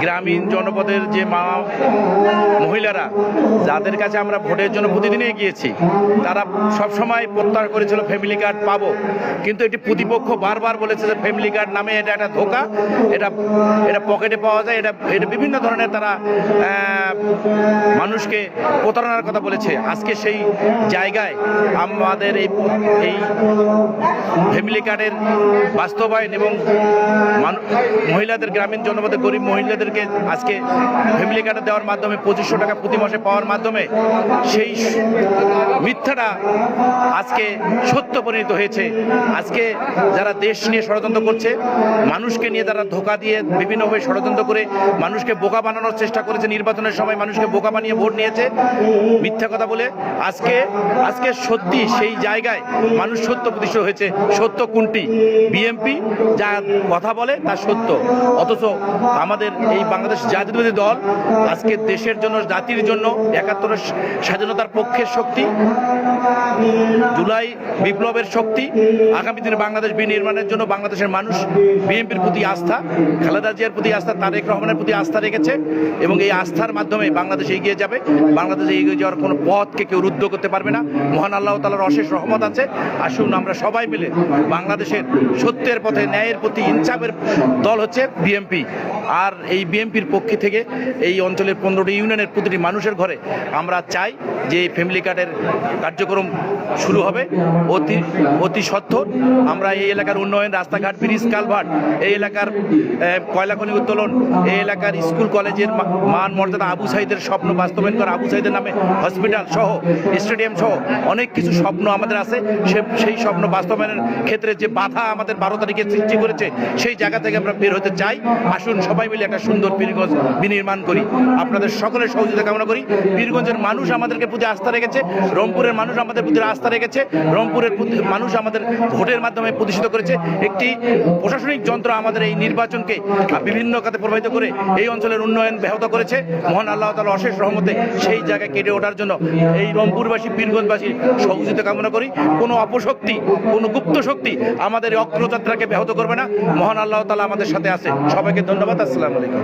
গ্রামীণ জনপদের যে মহিলারা যাদের কাছে আমরা ভোটের জন্য প্রতিদিনই গিয়েছি, তারা সবসময় প্রত্যাশা করেছিল ফ্যামিলি কার্ড পাবো, কিন্তু এটি প্রতিপক্ষ বারবার বলেছে যে ফ্যামিলি কার্ড নামে এটা একটা ধোঁকা, এটা পকেটে পাওয়া যায়, এটা বিভিন্ন ধরনের তারা মানুষকে প্রতারণার কথা বলেছে। আজকে সেই জায়গায় আমাদের এই ফ্যামিলি কার্ডের বাস্তবায়ন এবং মহিলাদের, গ্রামীণ জনপদের গরিব মহিলাদেরকে আজকে ফ্যামিলি কার্ড দেওয়ার মাধ্যমে 2500 টাকা প্রতি মাসে পাওয়ার মাধ্যমে সেই মিথ্যাটা আজকে সত্য পরিণত হয়েছে। আজকে যারা দেশ নিয়ে ষড়যন্ত্র করছে, মানুষকে নিয়ে তারা ধোঁকা দিয়ে বিভিন্নভাবে ষড়যন্ত্র করে মানুষকে বোকা বানানোর চেষ্টা করেছে, নির্বাচনের সময় মানুষকে বোকা বানিয়ে ভোট নিয়েছে মিথ্যা কথা বলে। আজকে সত্যি সেই জায়গায় মানুষ সত্য প্রতিষ্ঠিত হয়েছে। সত্য কোনটি? বিএনপি যা কথা বলে তা সত্য, অথচ আমাদের এই বাংলাদেশ জাতীয়তাবাদী দল আজকে দেশের জন্য, জাতির জন্য, 71 স্বাধীনতার পক্ষের শক্তি, জুলাই বিপ্লবের শক্তি, আগামী দিনে বাংলাদেশ বিনির্মাণের জন্য বাংলাদেশের মানুষ বিএনপির প্রতি আস্থা, খালেদা জিয়ার প্রতি আস্থা, তারেক রহমানের প্রতি আস্থা রেখেছে এবং এই আস্থার মাধ্যমে বাংলাদেশ এগিয়ে যাবে। বাংলাদেশে এগিয়ে যাওয়ার কোনো পথকে কেউ রুদ্ধ করতে পারবে না। মহান আল্লাহ তাআলার অশেষ রহমত আছে। আসুন আমরা সবাই মিলে বাংলাদেশের সত্যের পথে, ন্যায়ের প্রতি, ইনসাফের দল হচ্ছে বিএনপি। আর এই বিএনপির পক্ষে থেকে এই অঞ্চলের 15টি ইউনিয়নের প্রতিটি মানুষের ঘরে আমরা চাই যে এই ফ্যামিলি কার্ডের কার্যক্রম শুরু হবে অতি সত্বর। আমরা এই এলাকার উন্নয়ন, রাস্তাঘাট, ব্রিজ, কালভার্ট, এই এলাকার কয়লা খনি উত্তোলন, এই এলাকার স্কুল কলেজের মান মর্যাদা, আবু সাইদের স্বপ্ন বাস্তবায়ন করা, আবু সাইদের নামে হসপিটাল সহ, স্টেডিয়াম সহ অনেক কিছু স্বপ্ন আমাদের আছে। সেই স্বপ্ন বাস্তবায়নের ক্ষেত্রে যে বাধা আমাদের 12 তারিখে সৃষ্টি করেছে, সেই জায়গা থেকে আমরা বের হতে চাই। আসুন সবাই মিলে একটা সুন্দর পীরগঞ্জ বিনির্মাণ করি। আপনাদের সকলের সহযোগিতা কামনা করি। পীরগঞ্জের মানুষ আমাদেরকে প্রতি আস্থা রেখেছে, রংপুরের মানুষ আমাদের প্রতি আস্থা রেখেছে, রংপুরের মানুষ আমাদের ভোটের মাধ্যমে প্রতিষ্ঠিত করেছে। একটি প্রশাসনিক যন্ত্র আমাদের এই নির্বাচনকে বিভিন্ন খাতে প্রভাবিত করে এই অঞ্চলের উন্নয়ন ব্যাহত করেছে। মহান আল্লাহ তাআলার অশেষ রহমতে সেই জায়গায় কেটে ওঠার জন্য এই রংপুরবাসী, পীরগঞ্জবাসী সহযোগিতা কামনা করি। কোনো অপশক্তি, কোনো গুপ্ত শক্তি আমাদের এই অগ্রযাত্রাকে ব্যাহত করবে না। মহান আল্লাহ তাআলা আমাদের সাথে আছে। সবাইকে ধন্যবাদ। আসসালামু আলাইকুম।